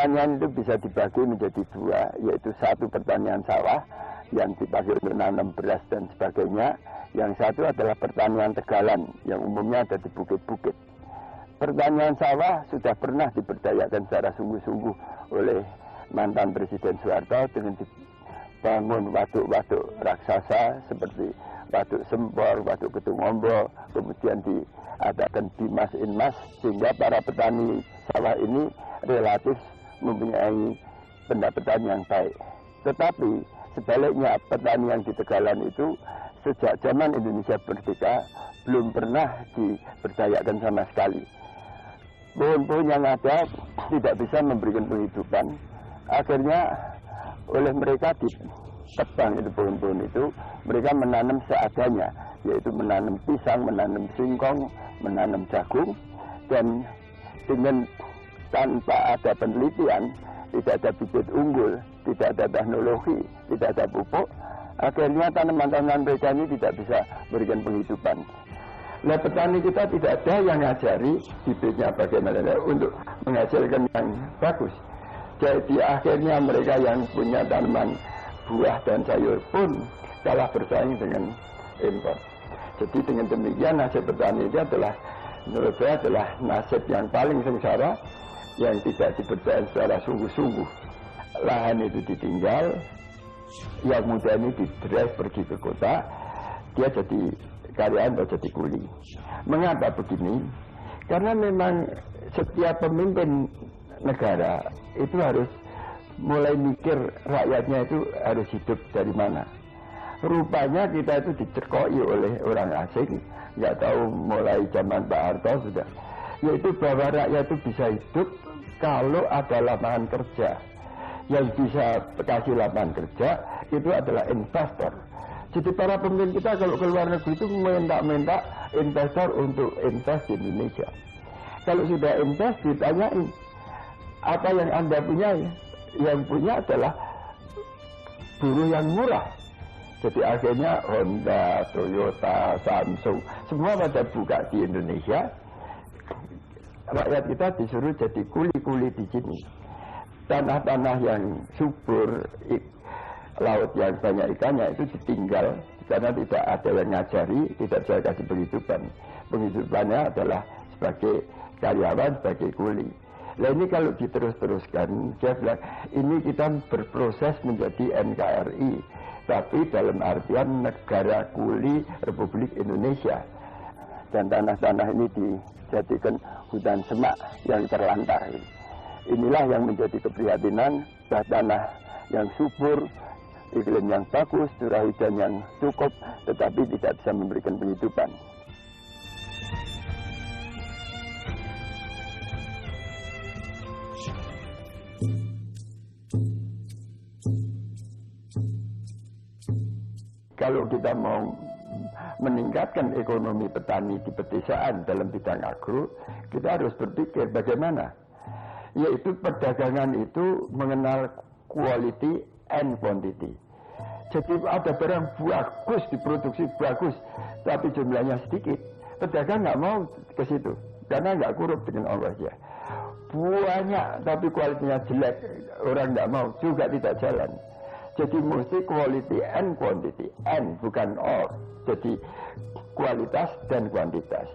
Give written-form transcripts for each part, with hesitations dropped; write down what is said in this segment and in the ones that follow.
pertanian itu bisa dibagi menjadi dua, yaitu satu pertanian sawah yang dipakai untuk nanam beras dan sebagainya. Yang satu adalah pertanian tegalan yang umumnya ada di bukit-bukit. Pertanian sawah sudah pernah diberdayakan secara sungguh-sungguh oleh mantan Presiden Soeharto dengan dibangun waduk-waduk raksasa seperti Waduk Sempor, Waduk Ketungombo, kemudian diadakan Dimas Inmas, sehingga para petani sawah ini relatif mempunyai pendapatan yang baik. Tetapi sebaliknya petani yang di Tegalan itu sejak zaman Indonesia merdeka belum pernah diberdayakan sama sekali. Pohon-pohon yang ada tidak bisa memberikan penghidupan. Akhirnya oleh mereka ditebang itu pohon-pohon itu, mereka menanam seadanya, yaitu menanam pisang, menanam singkong, menanam jagung, dan dengan tanpa ada penelitian, tidak ada bibit unggul, tidak ada teknologi, tidak ada pupuk, akhirnya tanaman-tanaman mereka ini tidak bisa memberikan penghidupan. Nah, petani kita tidak ada yang ngajari bibitnya bagaimana untuk menghasilkan yang bagus. Jadi akhirnya mereka yang punya tanaman buah dan sayur pun kalah bersaing dengan impor. Jadi dengan demikian nasib petani itu adalah, menurut saya adalah nasib yang paling sengsara, yang tidak diberdayakan secara sungguh-sungguh. Lahan itu ditinggal, yang muda ini didrive pergi ke kota, dia jadi karyawan atau jadi kuli. Mengapa begini? Karena memang setiap pemimpin negara itu harus mulai mikir rakyatnya itu harus hidup dari mana. Rupanya kita itu dicekoi oleh orang asing, nggak tahu mulai zaman Pak Harto sudah, yaitu bahwa rakyat itu bisa hidup kalau ada lapangan kerja. Yang bisa kasih lapangan kerja itu adalah investor. Jadi para pemimpin kita kalau ke luar negeri itu minta investor untuk invest di Indonesia. Kalau sudah invest ditanyain, apa yang Anda punya? Yang punya adalah buruh yang murah. Jadi akhirnya Honda, Toyota, Samsung, semua pada buka di Indonesia. Rakyat kita disuruh jadi kuli-kuli di sini. Tanah-tanah yang subur, laut yang banyak ikannya itu ditinggal karena tidak ada yang ngajari, tidak bisa kasih penghidupan. Penghidupannya adalah sebagai karyawan, sebagai kuli. Nah ini kalau diterus-teruskan, saya bilang ini kita berproses menjadi NKRI, tapi dalam artian negara kuli Republik Indonesia. Dan tanah-tanah ini dijadikan hutan semak yang terlantar. Inilah yang menjadi keprihatinan, tanah yang subur, iklim yang bagus, curah hujan yang cukup, tetapi tidak bisa memberikan penghidupan. Kalau kita mau meningkatkan ekonomi petani di pedesaan dalam bidang agro, kita harus berpikir bagaimana. Yaitu perdagangan itu mengenal quality and quantity. Jadi ada barang bagus, diproduksi bagus, tapi jumlahnya sedikit. Pedagang nggak mau ke situ, karena nggak korup dengan Allah ya. Banyak, tapi kualitasnya jelek, orang nggak mau, juga tidak jalan. Jadi mesti quality and quantity, and bukan or. Jadi kualitas dan kuantitas.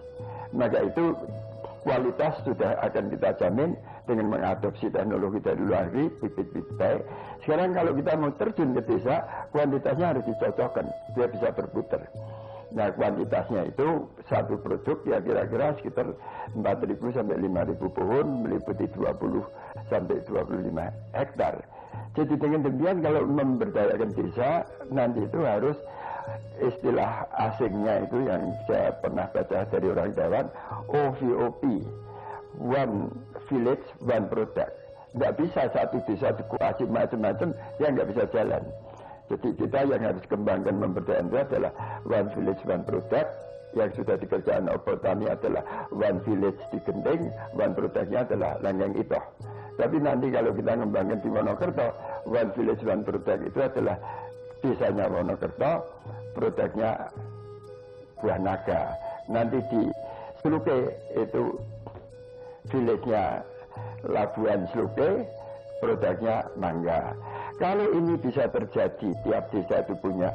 Maka itu kualitas sudah akan kita jamin dengan mengadopsi teknologi dari luar negeri, bibit-bibit baik. Sekarang kalau kita mau terjun ke desa, kuantitasnya harus dicocokkan, dia bisa berputar. Nah kuantitasnya itu satu produk ya kira-kira sekitar 4.000 sampai 5.000 pohon, meliputi 20 sampai 25 hektar. Jadi dengan demikian kalau memberdayakan desa, nanti itu harus istilah asingnya itu yang saya pernah baca dari orang Jawa, OVOP, One Village, One Product. Nggak bisa satu desa dikuasai macam-macam, ya nggak bisa jalan. Jadi kita yang harus kembangkan memberdayakan itu adalah One Village, One Product. Yang sudah dikerjakan oleh petani adalah One Village di Genting, One Productnya adalah Langgeng Itoh. Tapi nanti kalau kita ngembangkan di Wonokerto, One Village, One Product itu adalah desanya Wonokerto, produknya Buah Naga. Nanti di Sluke itu village-nya Labuan Sluke, produknya mangga. Kalau ini bisa terjadi, tiap desa itu punya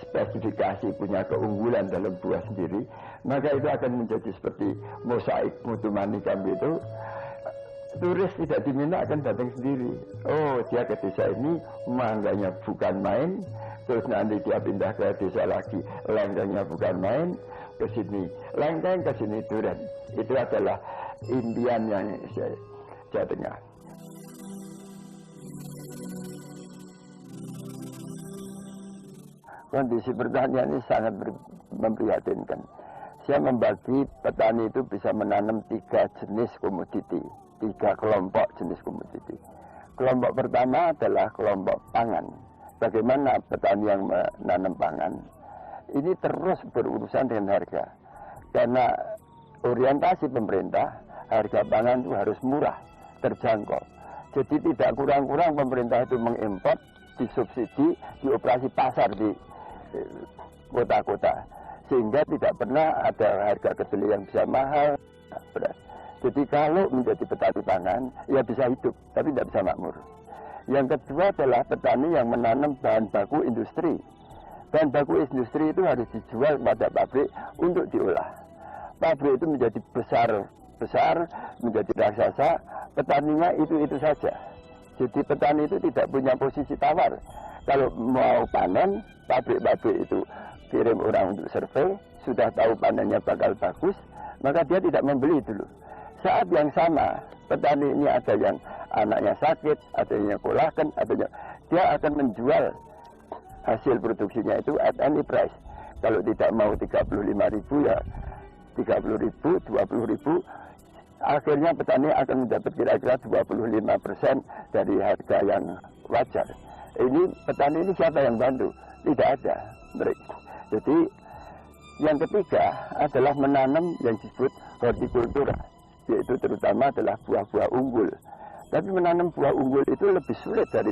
spesifikasi, punya keunggulan dalam buah sendiri, maka itu akan menjadi seperti mosaik mutu manikam itu. Turis tidak diminta akan datang sendiri. Oh, dia ke desa ini mangganya bukan main, terus nanti dia pindah ke desa lagi, lengkengnya bukan main, ke sini lengkeng, ke sini durian. Itu adalah impian yang saya dengar. Kondisi pertanian ini sangat memprihatinkan. Saya membagi petani itu bisa menanam 3 jenis komoditi, 3 kelompok jenis komoditi. Kelompok pertama adalah kelompok pangan. Bagaimana petani yang menanam pangan? Ini terus berurusan dengan harga. Karena orientasi pemerintah, harga pangan itu harus murah, terjangkau. Jadi tidak kurang-kurang pemerintah itu mengimpor, disubsidi, dioperasi pasar di kota-kota. Sehingga tidak pernah ada harga kedelai yang bisa mahal, beras. Jadi kalau menjadi petani pangan, ya bisa hidup, tapi tidak bisa makmur. Yang kedua adalah petani yang menanam bahan baku industri. Bahan baku industri itu harus dijual kepada pabrik untuk diolah. Pabrik itu menjadi besar, menjadi raksasa, petaninya itu saja. Jadi petani itu tidak punya posisi tawar. Kalau mau panen, pabrik-pabrik itu kirim orang untuk survei, sudah tahu panennya bakal bagus, maka dia tidak membeli dulu. Saat yang sama, petani ini ada yang anaknya sakit, ada yang kolagen, dia akan menjual hasil produksinya itu at any price. Kalau tidak mau 35.000 ya 30.000, 20.000, akhirnya petani akan mendapat kira-kira 25% dari harga yang wajar. Ini petani ini siapa yang bantu? Tidak ada. Jadi yang ketiga adalah menanam yang disebut hortikultura, yaitu terutama adalah buah-buah unggul. Tapi menanam buah unggul itu lebih sulit dari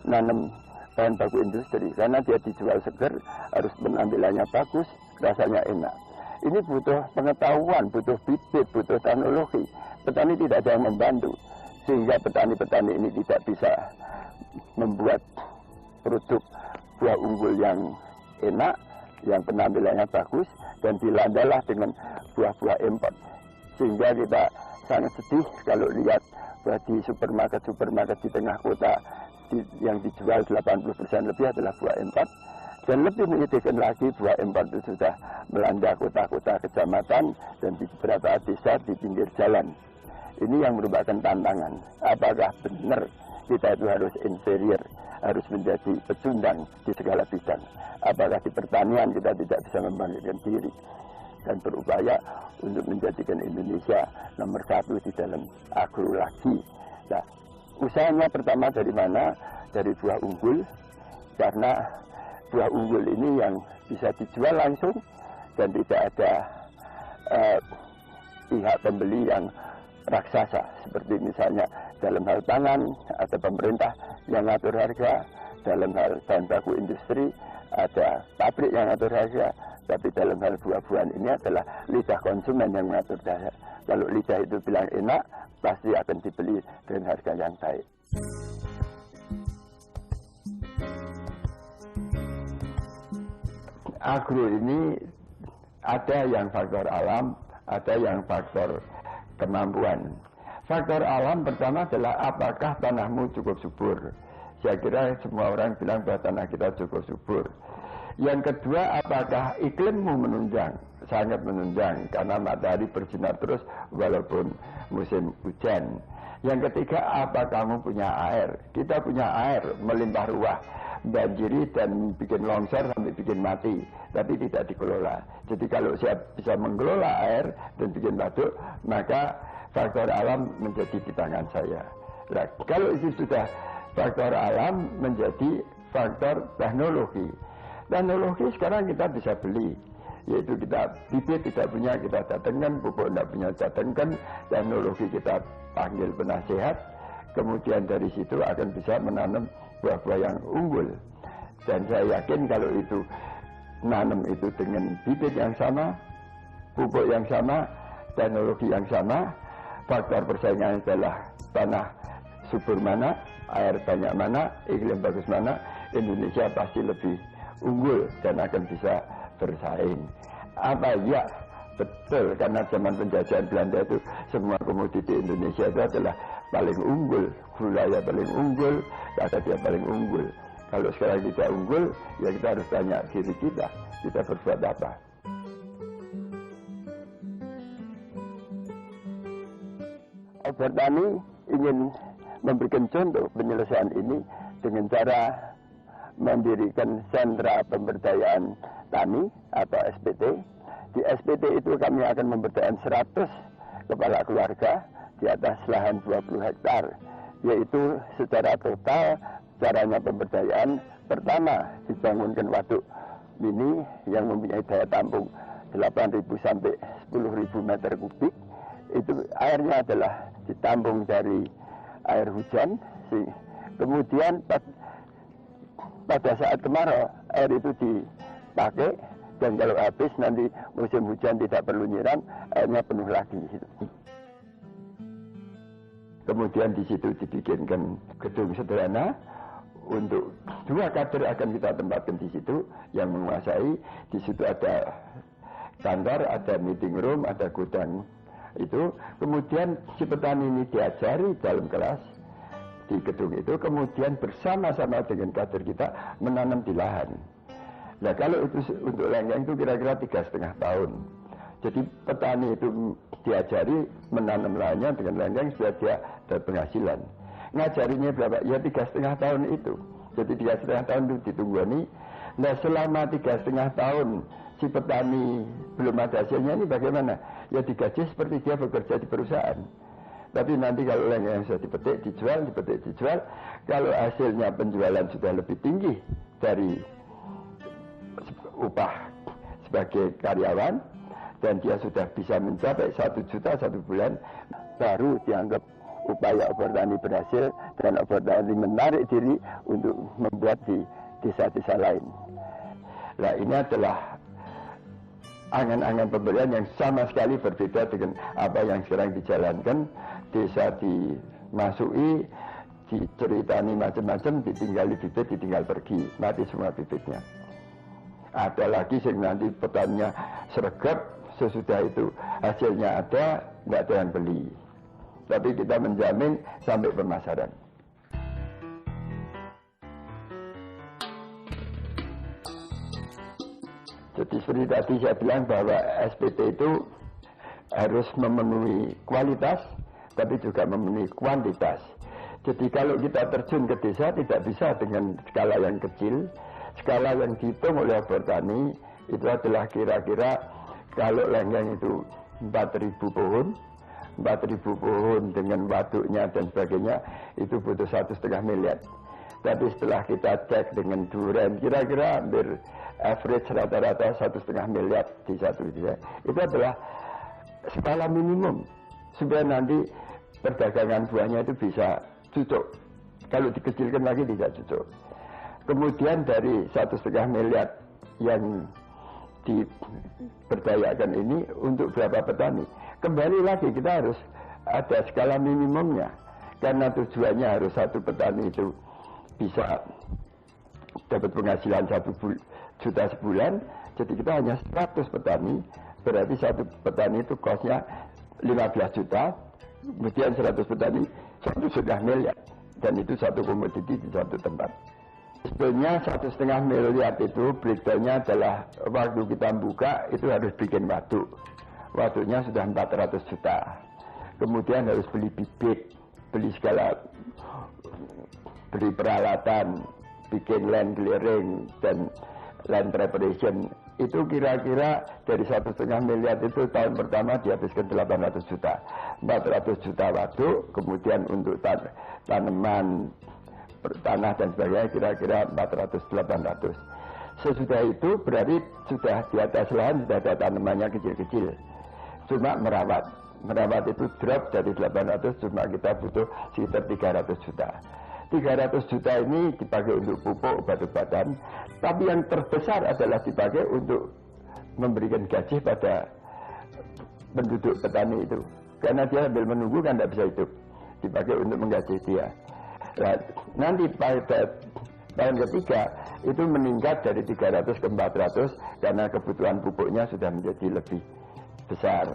menanam bahan baku industri, karena dia dijual segar, harus penampilannya bagus, rasanya enak. Ini butuh pengetahuan, butuh bibit, butuh teknologi. Petani tidak ada yang membantu, sehingga petani-petani ini tidak bisa membuat produk buah unggul yang enak, yang penampilannya bagus, dan dilandalah dengan buah-buah impor. Sehingga kita sangat sedih kalau lihat bahwa di supermarket di tengah kota yang dijual 80% lebih adalah buah impor. Dan lebih menyedihkan lagi, buah impor itu sudah melanda kota-kota kecamatan dan di beberapa desa di pinggir jalan. Ini yang merupakan tantangan. Apakah benar kita itu harus inferior, harus menjadi pecundang di segala bidang? Apakah di pertanian kita tidak bisa membangkitkan diri dan berupaya untuk menjadikan Indonesia nomor 1 di dalam agro lagi? Nah, usahanya pertama dari mana? Dari buah unggul, karena buah unggul ini yang bisa dijual langsung dan tidak ada pihak pembeli yang raksasa, seperti misalnya dalam hal pangan ada pemerintah yang ngatur harga, dalam hal bahan baku industri ada pabrik yang ngatur harga, tapi dalam hal buah-buahan ini adalah lidah konsumen yang mengatur harga. Kalau lidah itu bilang enak, pasti akan dibeli dengan harga yang baik. Agro ini ada yang faktor alam, ada yang faktor kemampuan. Faktor alam pertama adalah apakah tanahmu cukup subur. Saya kira semua orang bilang bahwa tanah kita cukup subur. Yang kedua, apakah iklimmu menunjang? Sangat menunjang karena matahari bersinar terus walaupun musim hujan. Yang ketiga, apa kamu punya air? Kita punya air melimpah ruah, banjiri dan bikin longsor sampai bikin mati, tapi tidak dikelola. Jadi kalau saya bisa mengelola air dan bikin waduk, maka faktor alam menjadi di tangan saya. Nah, kalau itu sudah faktor alam menjadi faktor teknologi. Teknologi sekarang kita bisa beli, yaitu kita bibit tidak punya, kita datangkan, pupuk tidak punya, datangkan, teknologi kita panggil penasehat, kemudian dari situ akan bisa menanam buah-buah yang unggul. Dan saya yakin kalau itu nanam itu dengan bibit yang sama, pupuk yang sama, teknologi yang sama, faktor persaingan adalah tanah subur mana, air banyak mana, iklim bagus mana, Indonesia pasti lebih unggul dan akan bisa bersaing. Apa ya? Betul, karena zaman penjajahan Belanda itu semua komoditi Indonesia itu adalah paling unggul, gula ya paling unggul, kata dia paling unggul. Kalau sekarang kita unggul, ya kita harus tanya diri kita berbuat apa. Bertani ingin memberikan contoh penyelesaian ini dengan cara mendirikan sentra pemberdayaan tani atau SPT. Di SPT itu kami akan memberdayakan 100 kepala keluarga di atas lahan 20 hektar, yaitu secara total caranya pemberdayaan pertama dibangunkan waduk mini yang mempunyai daya tampung 8.000 sampai 10.000 meter kubik. Itu airnya adalah ditampung dari air hujan, kemudian pada saat kemarau air itu dipakai, dan kalau habis nanti musim hujan tidak perlu nyiram, airnya penuh lagi. Kemudian di situ dibikinkan gedung sederhana untuk 2 kader akan kita tempatkan di situ yang menguasai. Di situ ada kantor, ada meeting room, ada gudang itu. Kemudian si petani ini diajari dalam kelas di gedung itu, kemudian bersama-sama dengan kader kita menanam di lahan. Nah kalau itu untuk lengkeng itu kira-kira 3,5 tahun. Jadi petani itu diajari menanam lahannya dengan lengkeng supaya dia dapat penghasilan. Ngajarinya berapa? Ya 3,5 tahun itu. Jadi 3,5 tahun itu ditunggani. Nah selama 3,5 tahun si petani belum ada hasilnya, ini bagaimana? Ya digaji seperti dia bekerja di perusahaan. Tapi nanti kalau lengkeng sudah dipetik, dijual. Kalau hasilnya penjualan sudah lebih tinggi dari upah sebagai karyawan dan dia sudah bisa mencapai 1 juta 1 bulan, baru dianggap upaya Obortani berhasil dan Obortani menarik diri untuk membuat di desa-desa lain. Nah ini adalah angan-angan pemberian yang sama sekali berbeda dengan apa yang sekarang dijalankan. Desa dimasuki, diceritani macam-macam, ditinggali bibit, ditinggal pergi, mati semua bibitnya. Ada lagi yang nanti petaninya sregep, sesudah itu hasilnya ada, nggak ada yang beli. Tapi kita menjamin sampai pemasaran. Jadi seperti tadi saya bilang bahwa SPT itu harus memenuhi kualitas, tapi juga memenuhi kuantitas. Jadi kalau kita terjun ke desa tidak bisa dengan skala yang kecil. Skala yang dihitung oleh Obortani itu adalah kira-kira kalau lengkeng itu 4.000 pohon, 4.000 pohon dengan waduknya dan sebagainya, itu butuh 1,5 miliar. Tapi setelah kita cek dengan duren, kira-kira hampir average rata-rata 1,5 miliar di satu desa. Itu adalah skala minimum supaya nanti perdagangan buahnya itu bisa cucuk. Kalau dikecilkan lagi tidak cucuk. Kemudian dari 1,5 miliar yang diberdayakan ini untuk berapa petani? Kembali lagi kita harus ada skala minimumnya. Karena tujuannya harus satu petani itu bisa dapat penghasilan 1 juta sebulan. Jadi kita hanya 100 petani. Berarti satu petani itu kosnya 15 juta. Kemudian 100 petani 1,5 miliar. Dan itu satu komoditi di satu tempat. Sebetulnya 1,5 miliar itu breakdownnya adalah waktu kita buka itu harus bikin waduk. Waduknya sudah 400 juta. Kemudian harus beli bibit, beli beli peralatan, bikin land clearing dan land preparation. Itu kira-kira dari 1,5 miliar itu tahun pertama dihabiskan 800 juta. 400 juta waduk, kemudian untuk tanaman tanah dan sebagainya kira-kira 400-800. Sesudah itu berarti sudah di atas lahan sudah ada tanamannya kecil-kecil. Cuma merawat itu drop dari 800, cuma kita butuh sekitar 300 juta. 300 juta ini dipakai untuk pupuk, obat-obatan, tapi yang terbesar adalah dipakai untuk memberikan gaji pada penduduk petani itu. Karena dia sambil menunggu kan tidak bisa hidup. dipakai untuk menggaji dia. Nah, nanti pada tahun ketiga itu meningkat dari 300 ke 400 karena kebutuhan pupuknya sudah menjadi lebih besar.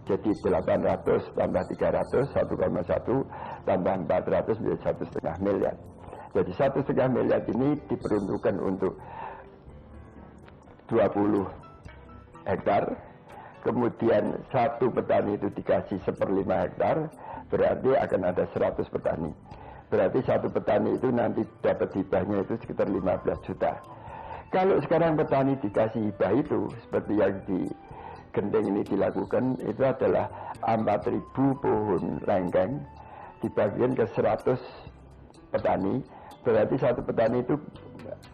Jadi 800 tambah 300, 1,1 tambah 400 menjadi 1,5 miliar. Jadi 1,5 miliar ini diperuntukkan untuk 20 hektar. Kemudian satu petani itu dikasih 1/5 hektar, berarti akan ada 100 petani. Berarti satu petani itu nanti dapat hibahnya itu sekitar 15 juta. Kalau sekarang petani dikasih hibah itu, seperti yang di Genting ini dilakukan, itu adalah 4.000 pohon lengkeng dibagikan ke 100 petani. Berarti satu petani itu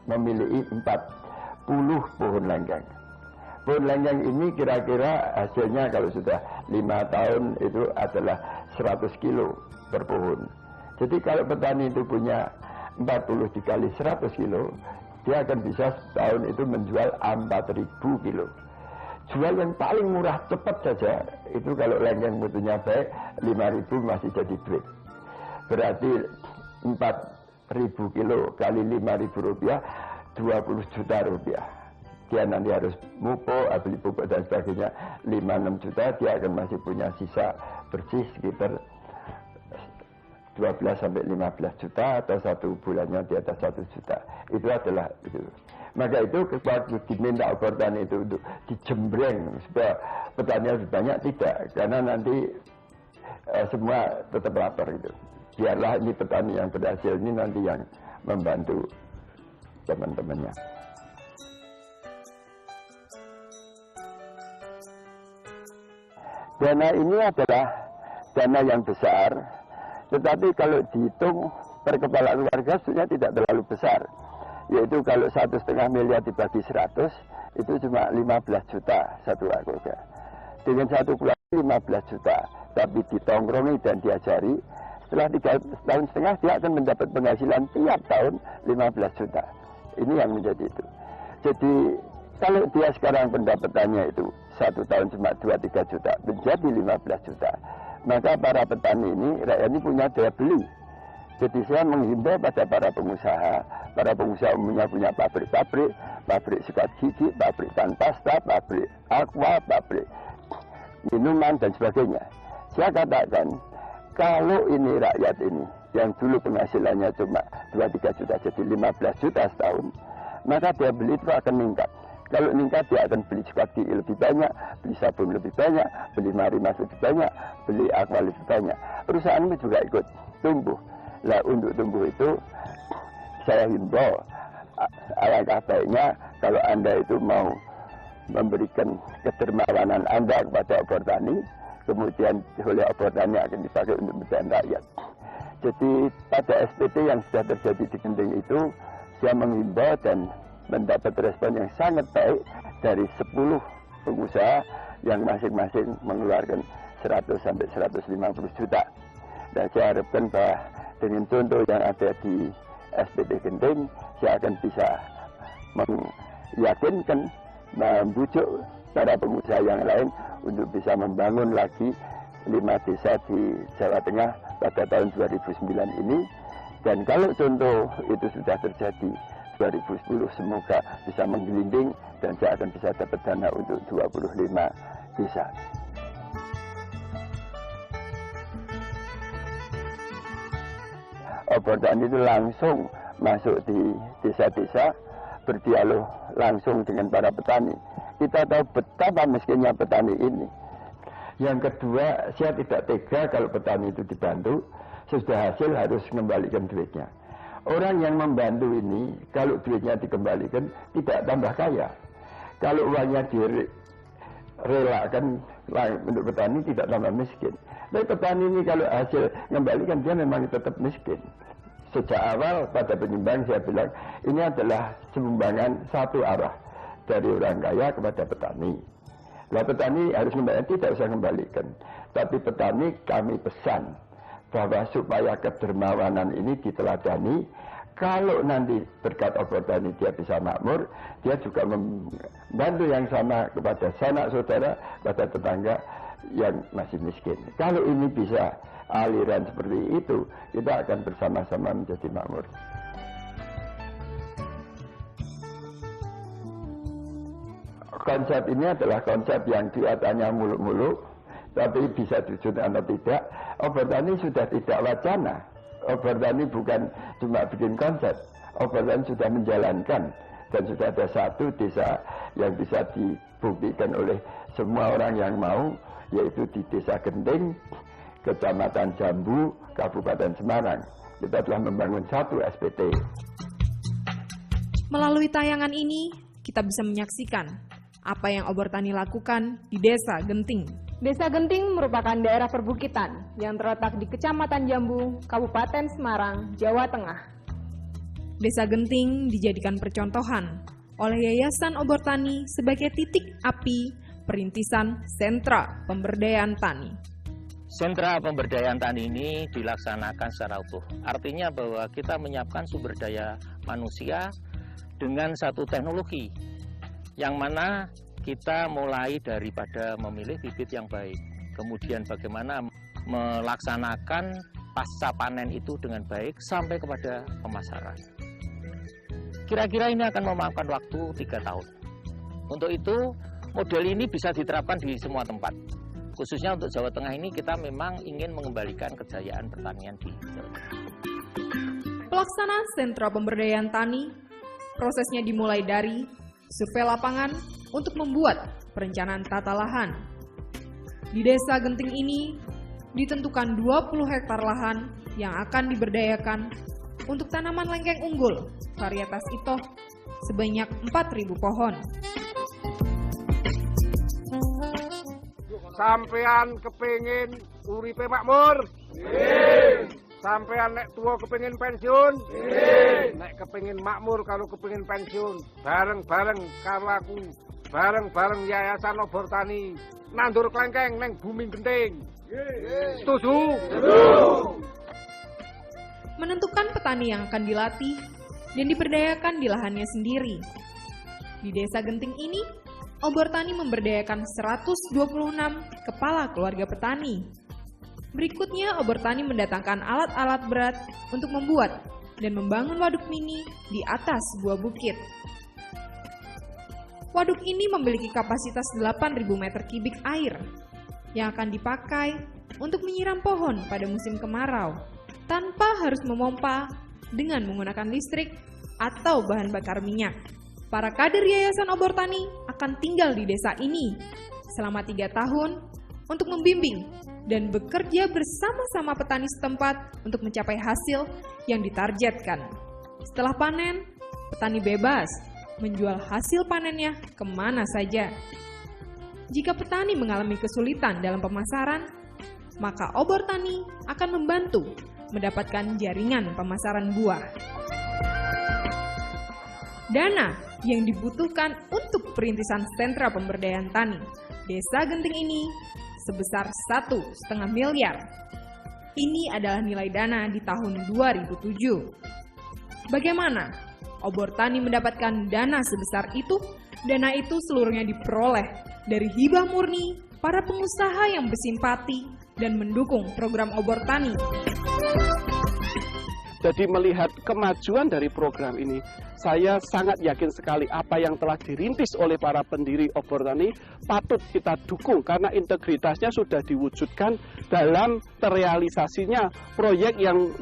memiliki 40 pohon lengkeng. Pohon lengkeng ini kira-kira hasilnya kalau sudah 5 tahun itu adalah 100 kilo per pohon. Jadi kalau petani itu punya 40 dikali 100 kilo, dia akan bisa setahun itu menjual 4.000 kilo. Jual yang paling murah cepat saja, itu kalau lengkeng mutunya baik, 5.000 masih jadi duit. Berarti 4.000 kilo kali 5.000 rupiah, 20 juta rupiah. Dia nanti harus mupuk, beli pupuk dan sebagainya, 5-6 juta, dia akan masih punya sisa bersih sekitar 12 sampai 15 juta atau satu bulannya di atas 1 juta. Itu adalah itu. Maka itu waktu diminta petani itu untuk dijembreng supaya petani lebih banyak, tidak, karena nanti semua tetap lapar itu. Biarlah ini petani yang berhasil ini nanti yang membantu teman-temannya. Dana ini adalah dana yang besar, tetapi kalau dihitung per kepala keluarga sebenarnya tidak terlalu besar. Yaitu kalau 1,5 miliar dibagi 100, itu cuma 15 juta satu keluarga. Dengan satu keluarga 15 juta, tapi ditongkrongi dan diajari, setelah 3 tahun setengah dia akan mendapat penghasilan tiap tahun 15 juta. Ini yang menjadi itu. Jadi kalau dia sekarang pendapatannya itu 1 tahun cuma 2-3 juta, menjadi 15 juta. Maka para petani ini, rakyat ini punya daya beli. Jadi saya menghimbau pada para pengusaha umumnya punya pabrik-pabrik, pabrik sikat gigi, pabrik tan pasta, pabrik aqua, pabrik minuman dan sebagainya. Saya katakan, kalau ini rakyat ini, yang dulu penghasilannya cuma 2-3 juta, jadi 15 juta setahun, maka daya beli itu akan meningkat. Kalau meningkat dia akan beli sikat gigi lebih banyak, beli sabun lebih banyak, beli marimas lebih banyak, beli aqua lebih banyak. Perusahaan ini juga ikut tumbuh. Nah, untuk tumbuh itu saya himbau, alangkah baiknya kalau Anda itu mau memberikan kedermawanan Anda kepada obor tani, kemudian oleh obor tani akan dipakai untuk kepentingan rakyat. Jadi pada SPT yang sudah terjadi di Genting itu, saya menghimbau dan mendapat respon yang sangat baik dari 10 pengusaha yang masing-masing mengeluarkan 100 sampai 150 juta. Dan saya harapkan bahwa dengan contoh yang ada di SPT Genting, saya akan bisa meyakinkan, membujuk para pengusaha yang lain untuk bisa membangun lagi 5 desa di Jawa Tengah pada tahun 2009 ini. Dan kalau contoh itu sudah terjadi 2010, semoga bisa menggelinding dan saya akan bisa dapat dana untuk 25 desa. Obor tani itu langsung masuk di desa-desa, berdialog langsung dengan para petani. Kita tahu betapa miskinnya petani ini. Yang kedua, saya tidak tega kalau petani itu dibantu, sesudah hasil harus mengembalikan duitnya. Orang yang membantu ini, kalau duitnya dikembalikan, tidak tambah kaya. Kalau uangnya direlakan untuk petani, tidak tambah miskin. Tapi petani ini kalau hasil mengembalikan, dia memang tetap miskin. Sejak awal pada penyumbang saya bilang, ini adalah sumbangan satu arah dari orang kaya kepada petani. Nah, petani harus kembalikan, tidak usah kembalikan. Tapi petani kami pesan bahwa supaya kedermawanan ini diteladani, kalau nanti berkat obor tani dia bisa makmur, dia juga membantu yang sama kepada sanak saudara, pada tetangga yang masih miskin. Kalau ini bisa aliran seperti itu, kita akan bersama-sama menjadi makmur. Konsep ini adalah konsep yang kelihatannya muluk-muluk, tapi bisa diwujudkan atau tidak. Obertani sudah tidak wacana. Obertani bukan cuma bikin konsep. Obertani sudah menjalankan. Dan sudah ada satu desa yang bisa dibuktikan oleh semua orang yang mau, yaitu di Desa Genting, Kecamatan Jambu, Kabupaten Semarang. Kita telah membangun satu SPT. Melalui tayangan ini, kita bisa menyaksikan apa yang Obertani lakukan di Desa Genting. Desa Genting merupakan daerah perbukitan yang terletak di Kecamatan Jambu, Kabupaten Semarang, Jawa Tengah. Desa Genting dijadikan percontohan oleh Yayasan Obertani sebagai titik api perintisan sentra pemberdayaan tani. Sentra pemberdayaan tani ini dilaksanakan secara utuh. Artinya bahwa kita menyiapkan sumber daya manusia dengan satu teknologi yang mana kita mulai daripada memilih bibit yang baik, kemudian bagaimana melaksanakan pasca panen itu dengan baik sampai kepada pemasaran. Kira-kira ini akan memakan waktu 3 tahun. Untuk itu, model ini bisa diterapkan di semua tempat. Khususnya untuk Jawa Tengah ini, kita memang ingin mengembalikan kejayaan pertanian di Jawa Tengah. Pelaksanaan sentra pemberdayaan tani, prosesnya dimulai dari survei lapangan untuk membuat perencanaan tata lahan. Di Desa Genting ini, ditentukan 20 hektar lahan yang akan diberdayakan untuk tanaman lengkeng unggul varietas Itoh sebanyak 4.000 pohon. Sampean kepingin uripe makmur? Sampean nek tua kepingin pensiun? Nek kepingin makmur kalau kepingin pensiun, bareng-bareng karo aku, bareng-bareng Yayasan Obertani nandur klengkeng neng bumi Genting. Setuju? Menentukan petani yang akan dilatih dan diberdayakan di lahannya sendiri. Di Desa Genting ini, Obertani memberdayakan 126 kepala keluarga petani. Berikutnya, Obertani mendatangkan alat-alat berat untuk membuat dan membangun waduk mini di atas sebuah bukit. Waduk ini memiliki kapasitas 8.000 meter kubik air yang akan dipakai untuk menyiram pohon pada musim kemarau tanpa harus memompa dengan menggunakan listrik atau bahan bakar minyak. Para kader Yayasan Obertani akan tinggal di desa ini selama 3 tahun untuk membimbing dan bekerja bersama-sama petani setempat untuk mencapai hasil yang ditargetkan. Setelah panen, petani bebas menjual hasil panennya kemana saja. Jika petani mengalami kesulitan dalam pemasaran, maka Obertani akan membantu mendapatkan jaringan pemasaran buah. Dana yang dibutuhkan untuk perintisan sentra pemberdayaan tani Desa Genting ini sebesar 1,5 miliar. Ini adalah nilai dana di tahun 2007. Bagaimana Obertani mendapatkan dana sebesar itu? Dana itu seluruhnya diperoleh dari hibah murni para pengusaha yang bersimpati dan mendukung program Obertani. Jadi melihat kemajuan dari program ini, saya sangat yakin sekali apa yang telah dirintis oleh para pendiri Obertani patut kita dukung karena integritasnya sudah diwujudkan dalam terrealisasinya proyek yang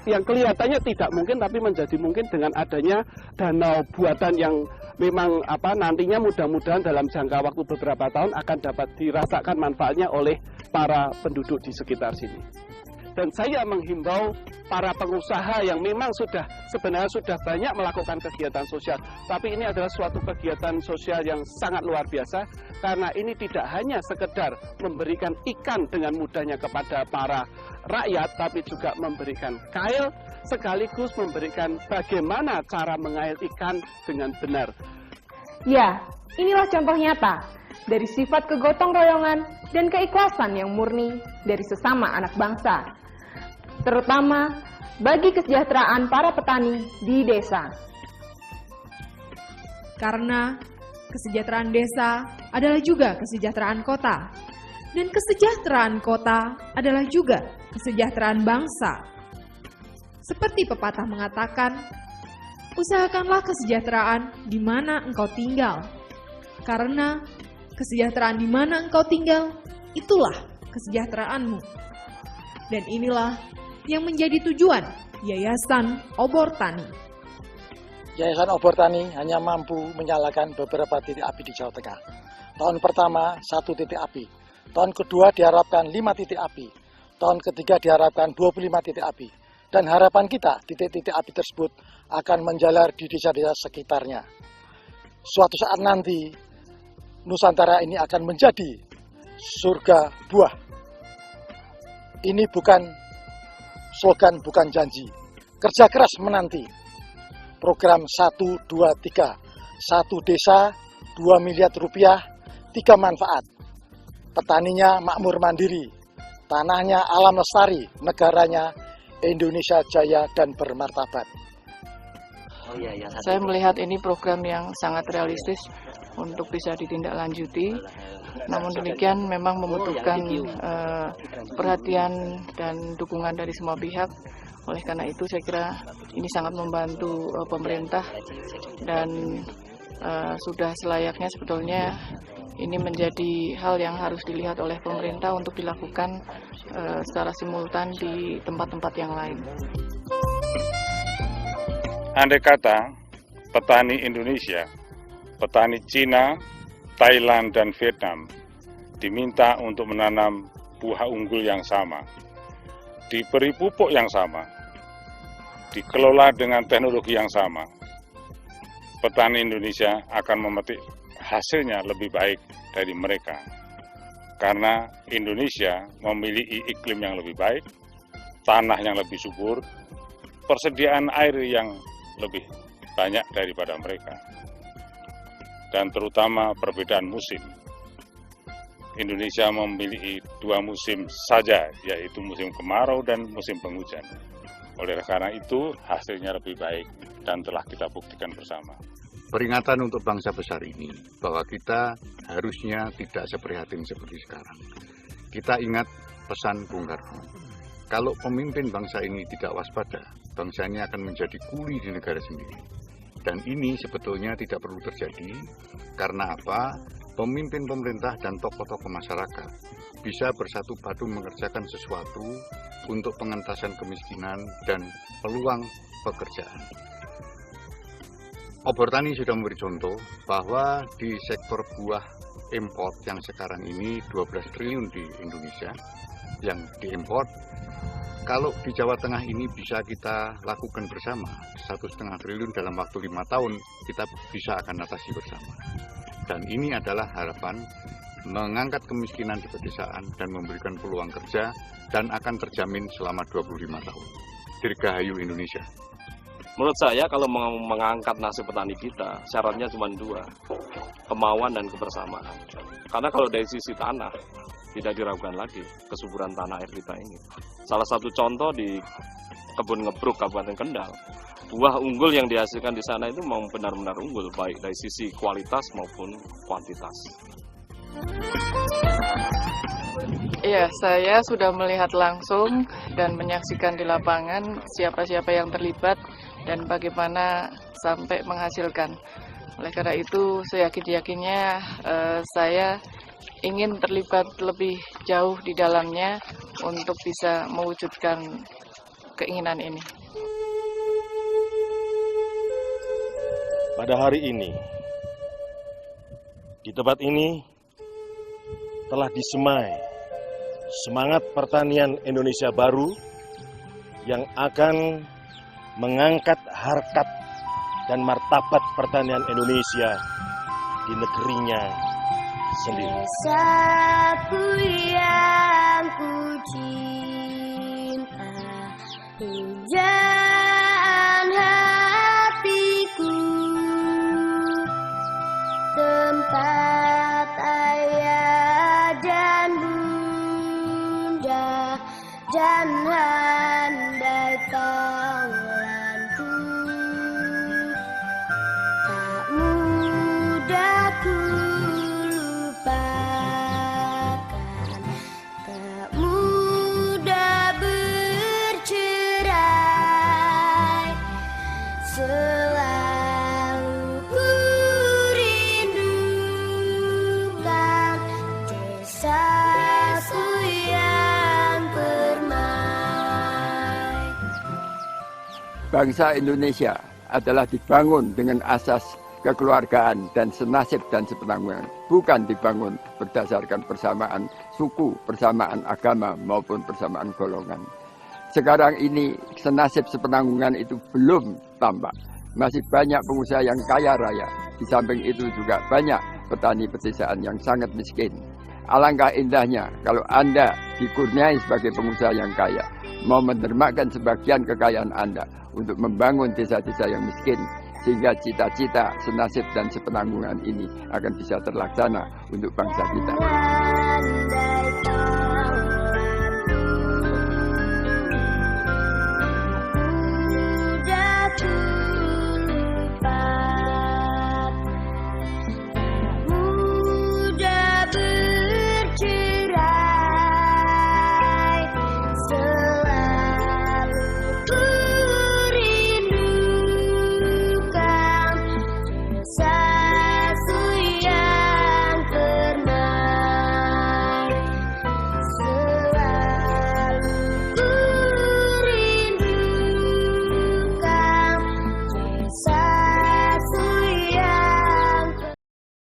kelihatannya tidak mungkin tapi menjadi mungkin dengan adanya danau buatan yang memang nantinya mudah-mudahan dalam jangka waktu beberapa tahun akan dapat dirasakan manfaatnya oleh para penduduk di sekitar sini. Dan saya menghimbau para pengusaha yang memang sebenarnya sudah banyak melakukan kegiatan sosial, tapi ini adalah suatu kegiatan sosial yang sangat luar biasa karena ini tidak hanya sekedar memberikan ikan dengan mudahnya kepada para rakyat, tapi juga memberikan kail sekaligus memberikan bagaimana cara mengail ikan dengan benar. Ya, inilah contoh nyata dari sifat kegotong royongan dan keikhlasan yang murni dari sesama anak bangsa, terutama bagi kesejahteraan para petani di desa. Karena kesejahteraan desa adalah juga kesejahteraan kota. Dan kesejahteraan kota adalah juga kesejahteraan bangsa. Seperti pepatah mengatakan, usahakanlah kesejahteraan di mana engkau tinggal. Karena kesejahteraan di mana engkau tinggal, itulah kesejahteraanmu. Dan inilah yang menjadi tujuan Yayasan Obor Tani. Yayasan Obor Tani hanya mampu menyalakan beberapa titik api di Jawa Tengah. Tahun pertama 1 titik api, tahun kedua diharapkan 5 titik api, tahun ketiga diharapkan 25 titik api. Dan harapan kita titik-titik api tersebut akan menjalar di desa-desa sekitarnya. Suatu saat nanti Nusantara ini akan menjadi surga buah. Ini bukan slogan, bukan janji. Kerja keras menanti. Program 1, 2, 3. 1 desa, 2 miliar rupiah, 3 manfaat. Petaninya makmur mandiri. Tanahnya alam lestari. Negaranya Indonesia jaya dan bermartabat. Saya melihat ini program yang sangat realistis untuk bisa ditindaklanjuti. Namun demikian memang membutuhkan perhatian dan dukungan dari semua pihak. Oleh karena itu saya kira ini sangat membantu pemerintah dan sudah selayaknya sebetulnya ini menjadi hal yang harus dilihat oleh pemerintah untuk dilakukan secara simultan di tempat-tempat yang lain. Andai kata petani Indonesia, petani Cina, Thailand, dan Vietnam diminta untuk menanam buah unggul yang sama, diberi pupuk yang sama, dikelola dengan teknologi yang sama, petani Indonesia akan memetik hasilnya lebih baik dari mereka. Karena Indonesia memiliki iklim yang lebih baik, tanah yang lebih subur, persediaan air yang lebih banyak daripada mereka. Dan terutama perbedaan musim. Indonesia memiliki 2 musim saja, yaitu musim kemarau dan musim penghujan. Oleh karena itu, hasilnya lebih baik dan telah kita buktikan bersama. Peringatan untuk bangsa besar ini, bahwa kita harusnya tidak seprihatin seperti sekarang. Kita ingat pesan Bung Karno, kalau pemimpin bangsa ini tidak waspada, bangsa ini akan menjadi kuli di negara sendiri. Dan ini sebetulnya tidak perlu terjadi, karena apa? Pemimpin pemerintah dan tokoh-tokoh masyarakat bisa bersatu padu mengerjakan sesuatu untuk pengentasan kemiskinan dan peluang pekerjaan. Obor Tani sudah memberi contoh bahwa di sektor buah import yang sekarang ini 12 triliun di Indonesia yang diimport, kalau di Jawa Tengah ini bisa kita lakukan bersama 1,5 triliun dalam waktu 5 tahun, kita bisa akan atasi bersama. Dan ini adalah harapan mengangkat kemiskinan di pedesaan dan memberikan peluang kerja dan akan terjamin selama 25 tahun. Dirgahayu Indonesia. Menurut saya kalau mau mengangkat nasib petani kita, syaratnya cuma 2, kemauan dan kebersamaan. Karena kalau dari sisi tanah, tidak diragukan lagi kesuburan tanah air kita ini. Salah satu contoh di Kebun Ngebruk, Kabupaten Kendal, buah unggul yang dihasilkan di sana itu memang benar-benar unggul, baik dari sisi kualitas maupun kuantitas. Iya, saya sudah melihat langsung dan menyaksikan di lapangan siapa-siapa yang terlibat dan bagaimana sampai menghasilkan. Oleh karena itu, seyakin-yakinnya saya ingin terlibat lebih jauh di dalamnya untuk bisa mewujudkan keinginan ini. Pada hari ini, di tempat ini telah disemai semangat pertanian Indonesia baru yang akan mengangkat harkat dan martabat pertanian Indonesia di negerinya sendiri. Desaku yang ku cinta, pujaan hatiku, tempat ayah dan bunda dan handai kawanku, tak mudah ku lupakan selalu ku rindukan desaku yang permai. Bangsa Indonesia adalah dibangun dengan asas kekeluargaan dan senasib dan sepenanggungan, bukan dibangun berdasarkan persamaan suku, persamaan agama maupun persamaan golongan. Sekarang ini senasib sepenanggungan itu belum tampak. Masih banyak pengusaha yang kaya raya. Di samping itu juga banyak petani pedesaan yang sangat miskin. Alangkah indahnya kalau Anda dikurniai sebagai pengusaha yang kaya, mau mendermakan sebagian kekayaan Anda untuk membangun desa-desa yang miskin, sehingga cita-cita, senasib, dan sepenanggungan ini akan bisa terlaksana untuk bangsa kita.